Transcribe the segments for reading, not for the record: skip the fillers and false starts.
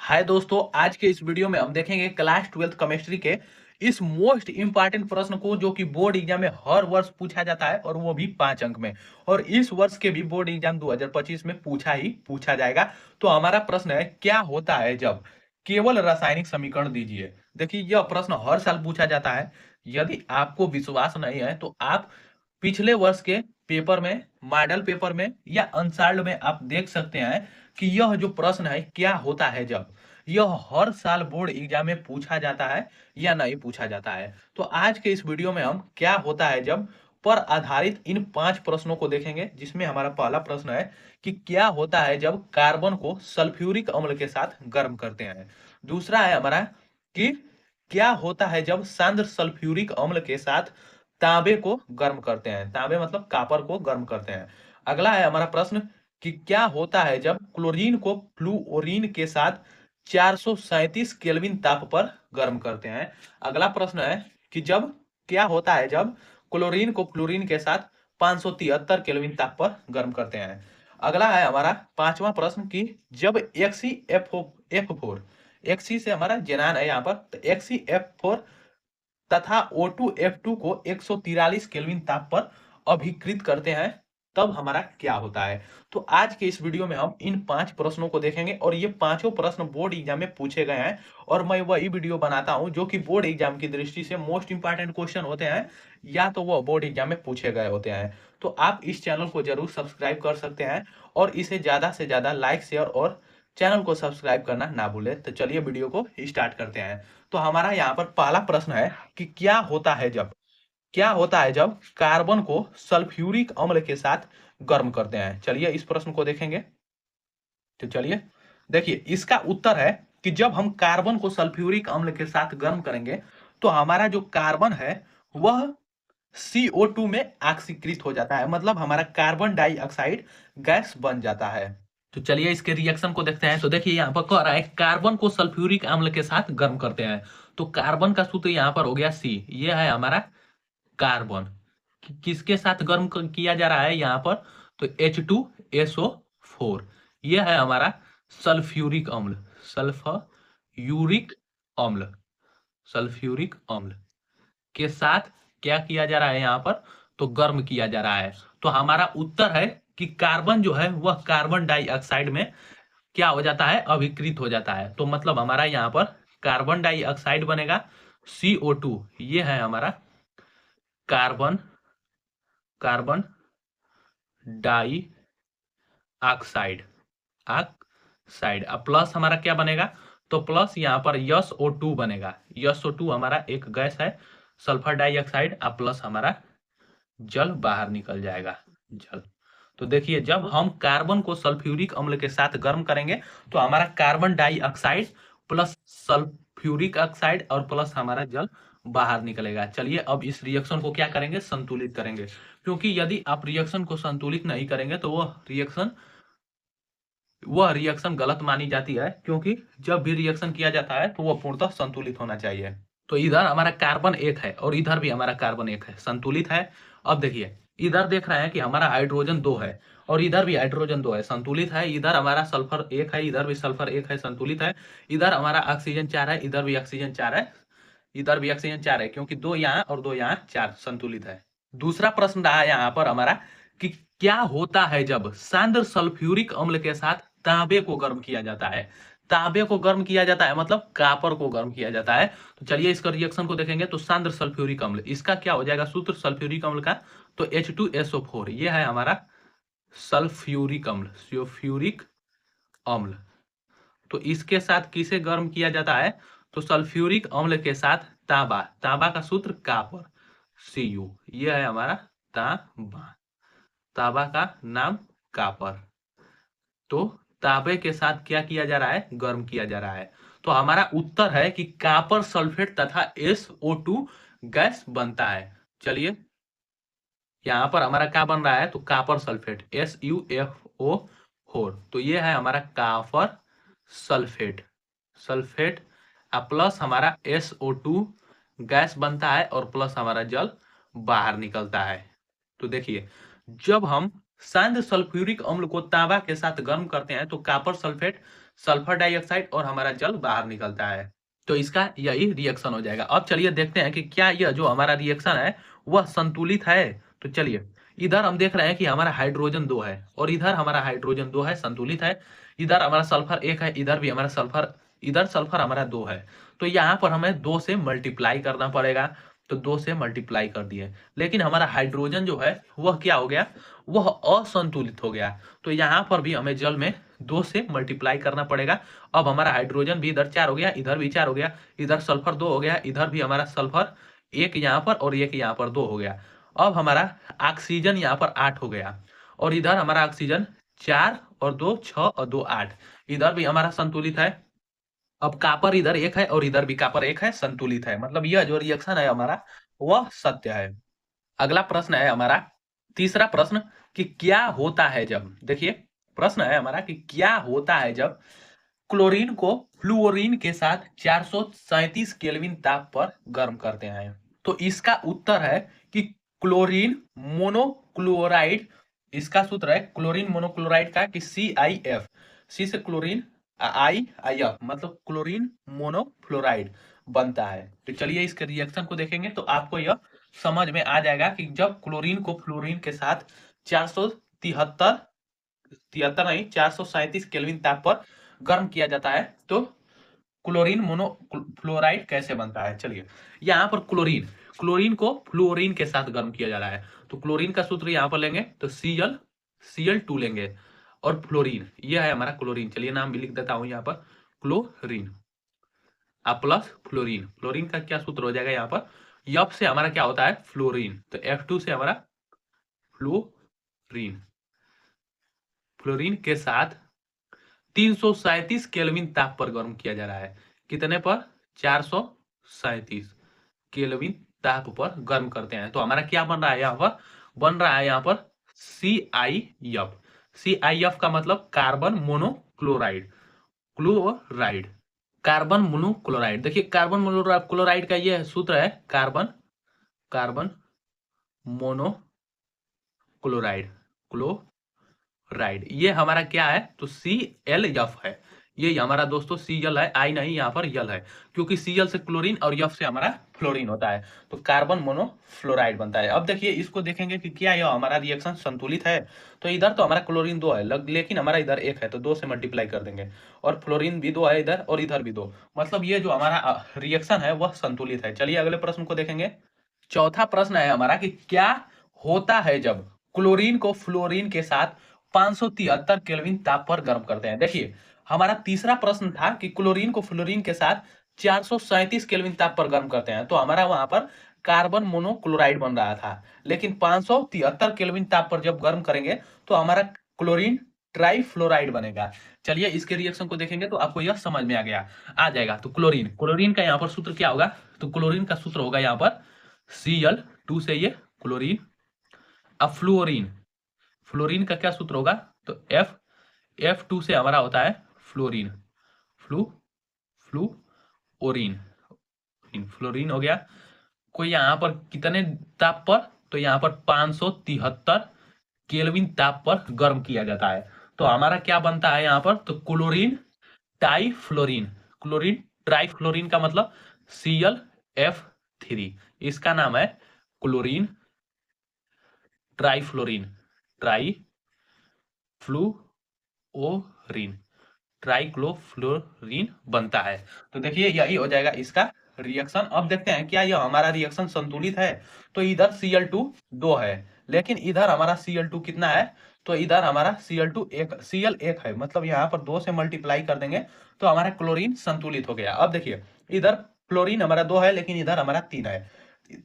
हाय दोस्तों, आज के इस वीडियो में हम देखेंगे क्लास 12th केमिस्ट्री के इस मोस्ट इंपॉर्टेंट प्रश्न को जो कि बोर्ड एग्जाम में हर वर्ष पूछा जाता है और वो भी 5 अंक में। और इस वर्ष के भी बोर्ड एग्जाम 2025 में पूछा ही पूछा जाएगा। तो हमारा प्रश्न है, क्या होता है जब केवल रासायनिक समीकरण दीजिए। देखिए, यह प्रश्न हर साल पूछा जाता है। यदि आपको विश्वास नहीं है तो आप पिछले वर्ष के पेपर में, मॉडल पेपर में या अनसाल्ड में आप देख सकते हैं कि यह जो प्रश्न है, क्या होता है जब, यह हर साल बोर्ड एग्जाम में पूछा जाता है या नहीं पूछा जाता है। तो आज के इस वीडियो में हम क्या होता है जब पर आधारित इन 5 प्रश्नों को देखेंगे, जिसमें हमारा पहला प्रश्न है कि क्या होता है जब कार्बन को सल्फ्यूरिक अम्ल के साथ गर्म करते हैं। दूसरा है हमारा कि क्या होता है जब सांद्र सल्फ्यूरिक अम्ल के साथ तांबे को गर्म करते हैं। तांबे मतलब कापर को गर्म करते हैं। अगला है हमारा प्रश्न कि क्या होता है जब क्लोरीन को फ्लूओरीन के साथ 437 केल्विन ताप पर गर्म करते हैं। अगला प्रश्न है कि जब क्या होता है जब क्लोरीन को फ्लोरीन के साथ 573 केल्विन ताप पर गर्म करते हैं। अगला है हमारा पांचवा प्रश्न कि जब XeF4 XE से हमारा जेनान है यहाँ पर, तो XeF4 तथा O2F2 को 143 केल्विन ताप पर अभिकृत करते हैं, तब हमारा क्या होता है। तो आज के इस वीडियो में हम इन 5 प्रश्नों को देखेंगे और ये पांचों प्रश्न बोर्ड एग्जाम में पूछे गए हैं। और मैं वही वीडियो बनाता हूं जो कि बोर्ड एग्जाम की दृष्टि से मोस्ट इंपॉर्टेंट क्वेश्चन होते हैं, या तो वो बोर्ड एग्जाम में पूछे गए होते हैं। तो आप इस चैनल को जरूर सब्सक्राइब कर सकते हैं और इसे ज्यादा से ज्यादा लाइक, शेयर और चैनल को सब्सक्राइब करना ना भूलें। तो चलिए वीडियो को स्टार्ट करते हैं। तो हमारा यहाँ पर पहला प्रश्न है कि क्या होता है जब कार्बन को सल्फ्यूरिक अम्ल के साथ गर्म करते हैं। चलिए इस प्रश्न को देखेंगे। तो चलिए देखिए, इसका उत्तर है कि जब हम कार्बन को सल्फ्यूरिक अम्ल के साथ गर्म करेंगे तो हमारा जो कार्बन है वह CO2 में ऑक्सीकृत हो जाता है, मतलब हमारा कार्बन डाइऑक्साइड गैस बन जाता है। तो चलिए इसके रिएक्शन को देखते हैं। तो देखिए यहाँ पर कह रहा है कार्बन को सल्फ्यूरिक अम्ल के साथ गर्म करते हैं। तो कार्बन का सूत्र यहाँ पर हो गया C, ये है हमारा कार्बन। किसके साथ गर्म किया जा रहा है यहाँ पर, तो H2SO4, ये है हमारा सल्फ्यूरिक अम्ल। सल्फ्यूरिक अम्ल सल्फ्यूरिक अम्ल के साथ क्या किया जा रहा है यहाँ पर, तो गर्म किया जा रहा है। तो हमारा उत्तर है कि कार्बन जो है वह कार्बन डाइऑक्साइड में क्या हो जाता है, अभिकृत हो जाता है। तो मतलब हमारा यहाँ पर कार्बन डाइऑक्साइड बनेगा CO2, ये है हमारा carbon carbon dioxide oxide. अब प्लस हमारा क्या बनेगा, तो प्लस यहाँ पर SO2 बनेगा। SO2 हमारा एक गैस है, सल्फर डाइऑक्साइड, अब प्लस हमारा जल बाहर निकल जाएगा, जल। तो देखिए, जब हम कार्बन को सल्फ्यूरिक अम्ल के साथ गर्म करेंगे तो हमारा carbon dioxide plus sulphuric oxide और प्लस हमारा जल बाहर निकलेगा। चलिए अब इस रिएक्शन को क्या करेंगे, संतुलित करेंगे। क्योंकि यदि आप रिएक्शन को संतुलित नहीं करेंगे तो वह रिएक्शन गलत मानी जाती है, क्योंकि जब भी रिएक्शन किया जाता है तो वह पूर्णतः संतुलित होना चाहिए। तो इधर हमारा कार्बन 1 है और इधर भी हमारा कार्बन 1 है, संतुलित है। अब देखिए, इधर देख रहे हैं कि हमारा हाइड्रोजन 2 है और इधर भी हाइड्रोजन 2 है, संतुलित है। इधर हमारा सल्फर 1 है, इधर भी सल्फर 1 है, संतुलित है। इधर हमारा ऑक्सीजन 4 है, इधर भी ऑक्सीजन 4 है, इधर भी ऑक्सीजन 4 है, क्योंकि 2 यहाँ और 2 यहाँ, 4 संतुलित है। दूसरा प्रश्न रहा यहाँ पर हमारा कि क्या होता है जब सांद्र सल्फ्यूरिक अम्ल के साथ तांबे को गर्म किया जाता है। तांबे को गर्म किया जाता है मतलब कापर को गर्म किया जाता है। तो चलिए इसका रिएक्शन को देखेंगे। तो सांद्र सल्फ्यूरिक अम्ल, इसका क्या हो जाएगा सूत्र सल्फ्यूरिक अम्ल का, तो H2SO4, ये है हमारा सल्फ्यूरिक अम्ल, सल्फ्यूरिक अम्ल। तो इसके साथ किसे गर्म किया जाता है, तो सल्फ्यूरिक अम्ल के साथ तांबा। तांबा का सूत्र कापर, Cu, ये है हमारा तांबा। तांबा का नाम कापर। तो तांबे के साथ क्या किया जा रहा है, गर्म किया जा रहा है। तो हमारा उत्तर है कि कापर सल्फेट तथा SO2 गैस बनता है। चलिए यहां पर हमारा क्या बन रहा है, तो कापर सल्फेट SuFO4, तो ये है हमारा कापर सल्फेट सल्फेट प्लस हमारा SO2 गैस बनता है और प्लस हमारा जल बाहर निकलता है। तो देखिए, जब हम सांद्र सल्फ्यूरिक अम्ल को तांबा के साथ गर्म करते हैं तो कापर सल्फेट सल्फर डाइऑक्साइड और हमारा जल बाहर निकलता है। तो इसका यही रिएक्शन हो जाएगा। अब चलिए देखते हैं कि क्या यह जो हमारा रिएक्शन है वह संतुलित है। तो चलिए, इधर हम देख रहे हैं कि हमारा हाइड्रोजन 2 है और इधर हमारा हाइड्रोजन 2 है, संतुलित है। इधर हमारा सल्फर 1 है, इधर भी हमारा सल्फर, इधर सल्फर हमारा 2 है। तो यहाँ पर हमें 2 से मल्टीप्लाई करना पड़ेगा। तो 2 से मल्टीप्लाई कर दिए, लेकिन हमारा हाइड्रोजन जो है वह क्या हो गया, वह असंतुलित हो गया। तो यहाँ पर भी हमें जल में 2 से मल्टीप्लाई करना पड़ेगा। अब हमारा हाइड्रोजन भी इधर 4 हो गया, इधर भी 4 हो गया, इधर सल्फर 2 हो गया, इधर भी हमारा सल्फर 1 यहाँ पर और 1 यहाँ पर 2 हो गया। अब हमारा ऑक्सीजन यहाँ पर 8 हो गया और इधर हमारा ऑक्सीजन 4 और 2 6 और 2 8, इधर भी हमारा संतुलित है। अब कापर इधर 1 है और इधर भी कापर 1 है, संतुलित है। मतलब यह जो रिएक्शन है हमारा वह सत्य है। अगला प्रश्न है हमारा तीसरा प्रश्न कि क्या होता है जब, देखिए प्रश्न है हमारा कि क्या होता है जब क्लोरीन को फ्लूओरीन के साथ 437 केल्विन ताप पर गर्म करते हैं। तो इसका उत्तर है कि क्लोरीन मोनोक्लोराइड, इसका सूत्र है क्लोरीन मोनोक्लोराइड का कि CiF, सी से क्लोरीन, IF मतलब क्लोरीन मोनोफ्लोराइड बनता है। तो चलिए इसके रिएक्शन को देखेंगे तो आपको यह समझ में आ जाएगा कि जब क्लोरीन को फ्लोरीन के साथ 473 नहीं 437 केल्विन ताप पर गर्म किया जाता है तो क्लोरीन मोनोफ्लोराइड कैसे बनता है। चलिए, यहाँ पर क्लोरीन क्लोरीन को फ्लोरीन के साथ गर्म किया जा रहा है। तो क्लोरीन का सूत्र यहाँ पर लेंगे तो Cl2 लेंगे और फ्लोरीन यह है हमारा क्लोरीन। चलिए नाम भी लिख देता हूं यहाँ पर, क्लोरीन प्लस फ्लोरीन। फ्लोरीन का क्या सूत्र हो जाएगा यहाँ पर, F से हमारा क्या होता है फ्लोरीन, तो F2 से हमारा फ्लोरीन। फ्लोरीन के साथ 337 केल्विन ताप पर गर्म किया जा रहा है। कितने पर, 437 केल्विन ताप पर गर्म करते हैं। तो हमारा क्या बन रहा है यहाँ पर, बन रहा है यहाँ पर CiF। CiF का मतलब carbon monochloride, chloride, carbon monochloride. देखिए कार्बन मोनोक्लोराइड का ये सूत्र है कार्बन मोनोक्लोराइड, क्लोराइड। ये हमारा क्या है तो ClF है। ये हमारा दोस्तों Cl है, आई नहीं यहाँ पर यल है, क्योंकि Cl से क्लोरीन और F से हमारा फ्लोरीन होता है। तो कार्बन मोनोफ्लोराइड बनता है। अब देखिए इसको देखेंगे कि क्या यह हमारा रिएक्शन संतुलित है। तो इधर तो हमारा क्लोरीन 2 है, लेकिन हमारा इधर 1 है, तो 2 से मल्टीप्लाई कर देंगे और फ्लोरीन भी 2 है इधर और इधर भी 2, मतलब ये जो हमारा रिएक्शन है वह संतुलित है। चलिए अगले प्रश्न को देखेंगे। चौथा प्रश्न है हमारा कि क्या होता है जब क्लोरीन को फ्लोरीन के साथ 573 केल्विन ताप पर गर्म करते हैं। देखिए हमारा तीसरा प्रश्न था कि क्लोरीन को फ्लोरीन के साथ 437 केल्विन ताप पर गर्म करते हैं, तो हमारा वहां पर कार्बन मोनोक्लोराइड बन रहा था। लेकिन 573 केल्विन ताप पर जब गर्म करेंगे तो हमारा क्लोरीन ट्राइफ्लोराइड बनेगा। चलिए इसके रिएक्शन को देखेंगे तो आपको यह समझ में आ जाएगा। तो क्लोरीन क्लोरीन का यहाँ पर सूत्र क्या होगा, तो क्लोरीन का सूत्र होगा यहाँ पर Cl2 से ये क्लोरीन। अब फ्लोरीन, फ्लोरीन का क्या सूत्र होगा, तो F2 से हमारा होता है फ्लोरीन, फ्लोरीन, फ्लोरीन हो गया। कोई यहाँ पर कितने ताप पर, तो यहाँ पर 573 केल्विन ताप पर गर्म किया जाता है। तो हमारा क्या बनता है यहाँ पर, तो क्लोरीन डाइफ्लोरीन। क्लोरीन ट्राइफ्लोरीन का मतलब ClF3, इसका नाम है क्लोरीन ट्राइफ्लोरीन, ट्राइफ्लोरीन, ट्राइक्लोफ्लोरीन बनता है। तो देखिए यही हो जाएगा इसका रिएक्शन। अब देखते हैं क्या यह हमारा रिएक्शन संतुलित है। तो इधर Cl2 2 है, लेकिन इधर हमारा Cl2 कितना है, तो इधर हमारा Cl2 Cl 1 है, मतलब यहाँ पर 2 से मल्टीप्लाई कर देंगे तो हमारा क्लोरीन संतुलित हो गया। अब देखिए इधर फ्लोरीन हमारा 2 है, लेकिन इधर हमारा 3 है,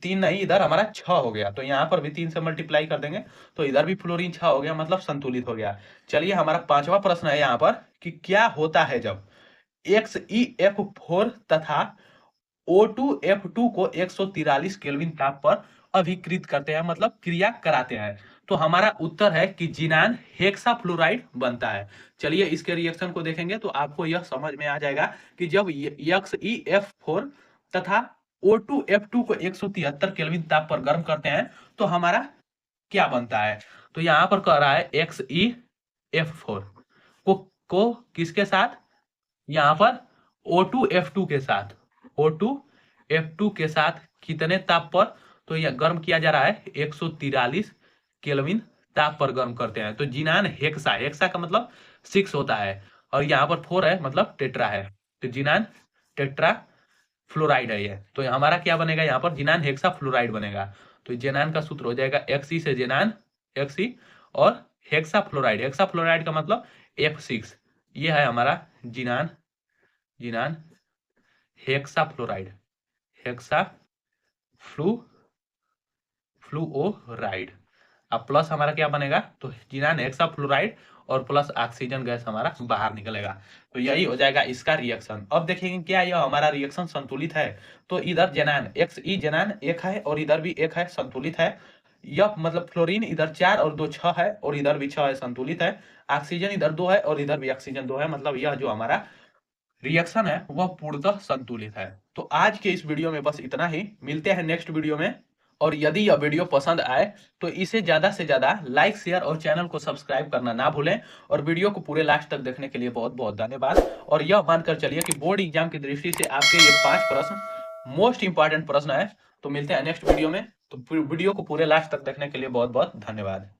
3 नहीं इधर हमारा 6 हो गया, तो यहाँ पर भी 3 से मल्टीप्लाई कर देंगे तो इधर भी फ्लोरीन 6 हो गया, मतलब संतुलित हो गया। चलिए हमारा पांचवा प्रश्न है यहाँ पर कि क्या होता है जब XeF4 तथा O2F2 को 143 केल्विन ताप पर अभिकृत करते हैं, मतलब क्रिया कराते हैं। तो हमारा उत्तर है कि जिनान हेक्साफ्लोराइड बनता है। चलिए इसके रिएक्शन को देखेंगे तो आपको यह समझ में आ जाएगा कि जब XeF4 तथा O2F2 को 173 केल्विन ताप पर गर्म करते हैं तो हमारा क्या बनता है। तो यहाँ पर कह रहा है XeF4 को किसके साथ, यहाँ पर O2F2 के साथ, O2F2 के साथ कितने ताप पर, तो यह गर्म किया जा रहा है 143 केल्विन ताप पर गर्म करते हैं। तो जिनान हेक्सा, हेक्सा का मतलब 6 होता है, और यहाँ पर 4 है मतलब टेट्रा है, तो जिनान टेट्रा फ्लोराइड है ये। तो हमारा क्या बनेगा यहाँ पर, जिनान हेक्सा फ्लोराइड बनेगा। तो जेनान का सूत्र हो जाएगा Xe से जेनान Xe, और हेक्सा फ्लोराइड, हेक्सा फ्लोराइड का मतलब F6। ये है हमारा जिनान, जिनान हेक्सा फ्लोराइड, हेक्सा फ्लूओराइड। अब प्लस हमारा क्या बनेगा, तो जिनान हेक्सा फ्लोराइड और प्लस ऑक्सीजन गैस हमारा बाहर निकलेगा। तो यही हो जाएगा इसका रिएक्शन। अब देखेंगे क्या यह हमारा रिएक्शन संतुलित है। तो इधर जेनान Xe जेनान एक है और इधर भी एक है, संतुलित है। यह मतलब फ्लोरीन इधर 4 और 2 6 है, और इधर भी 6 है, संतुलित है। ऑक्सीजन इधर 2 है और इधर भी ऑक्सीजन 2 है, मतलब यह जो हमारा रिएक्शन है वह पूर्णतः संतुलित है। तो आज के इस वीडियो में बस इतना ही, मिलते हैं नेक्स्ट वीडियो में। और यदि यह वीडियो पसंद आए तो इसे ज्यादा से ज्यादा लाइक, शेयर और चैनल को सब्सक्राइब करना ना भूलें। और वीडियो को पूरे लास्ट तक देखने के लिए बहुत बहुत धन्यवाद। और यह मानकर चलिए कि बोर्ड एग्जाम की दृष्टि से आपके ये 5 प्रश्न मोस्ट इंपॉर्टेंट प्रश्न है। तो मिलते हैं नेक्स्ट वीडियो में। तो वीडियो को पूरे लास्ट तक देखने के लिए बहुत बहुत धन्यवाद।